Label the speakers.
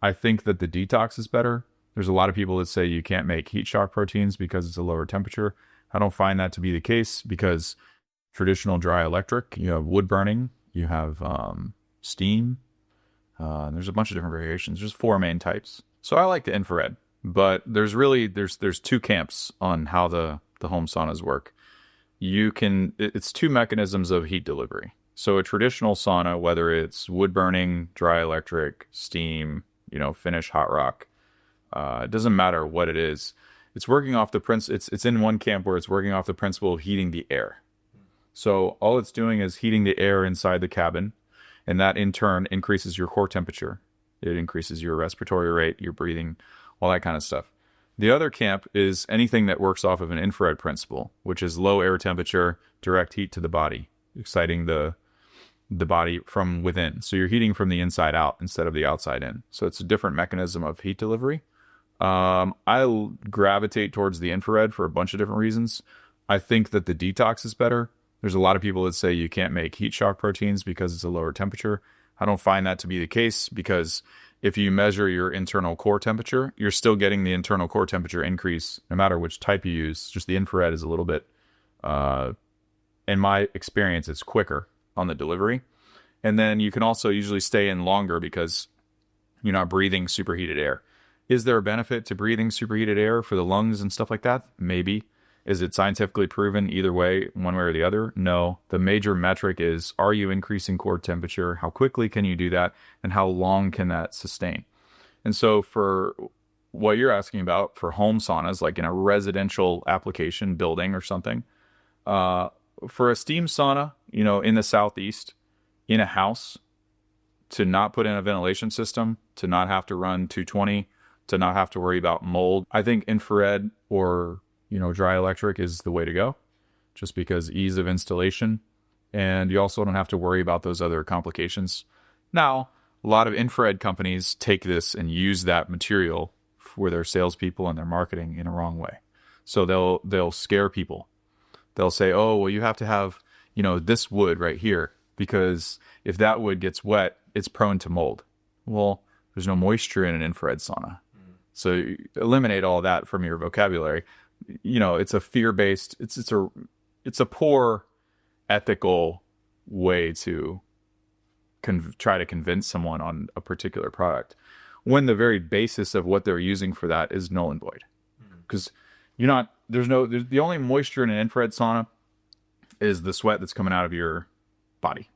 Speaker 1: I think that the detox is better. There's a lot of people that say you can't make heat shock proteins because it's a lower temperature. I don't find that to be the case because traditional dry electric, you have wood burning, you have steam. There's a bunch of different variations. There's 4 main types. So I like the infrared, but there's 2 camps on how the home saunas work. It's 2 mechanisms of heat delivery. So a traditional sauna, whether it's wood burning, dry electric, steam, Finnish hot rock, it doesn't matter what it is. It's working off the it's in one camp where it's working off the principle of heating the air. So all it's doing is heating the air inside the cabin, and that in turn increases your core temperature. It increases your respiratory rate, your breathing, all that kind of stuff. The other camp is anything that works off of an infrared principle, which is low air temperature, direct heat to the body, exciting the body from within. So you're heating from the inside out instead of the outside in. So it's a different mechanism of heat delivery. I gravitate towards the infrared for a bunch of different reasons. I think that the detox is better. There's a lot of people that say you can't make heat shock proteins because it's a lower temperature. I don't find that to be the case because if you measure your internal core temperature, you're still getting the internal core temperature increase no matter which type you use. Just the infrared is a little bit, in my experience, it's quicker on the delivery. And then you can also usually stay in longer because you're not breathing superheated air. Is there a benefit to breathing superheated air for the lungs and stuff like that? Maybe. Is it scientifically proven either way, one way or the other? No. The major metric is, are you increasing core temperature? How quickly can you do that? And how long can that sustain? And so for what you're asking about for home saunas, like in a residential application building or something, for a steam sauna, in the Southeast, in a house, to not put in a ventilation system, to not have to run 220, to not have to worry about mold, I think infrared or dry electric is the way to go, just because ease of installation. And you also don't have to worry about those other complications. Now, a lot of infrared companies take this and use that material for their salespeople and their marketing in a wrong way. So they'll scare people. They'll say, oh, well, you have to have, this wood right here, because if that wood gets wet, it's prone to mold. Well, there's no moisture in an infrared sauna. So you eliminate all that from your vocabulary. It's a fear-based, it's a poor ethical way to try to convince someone on a particular product when the very basis of what they're using for that is null and void. Because the only moisture in an infrared sauna is the sweat that's coming out of your body.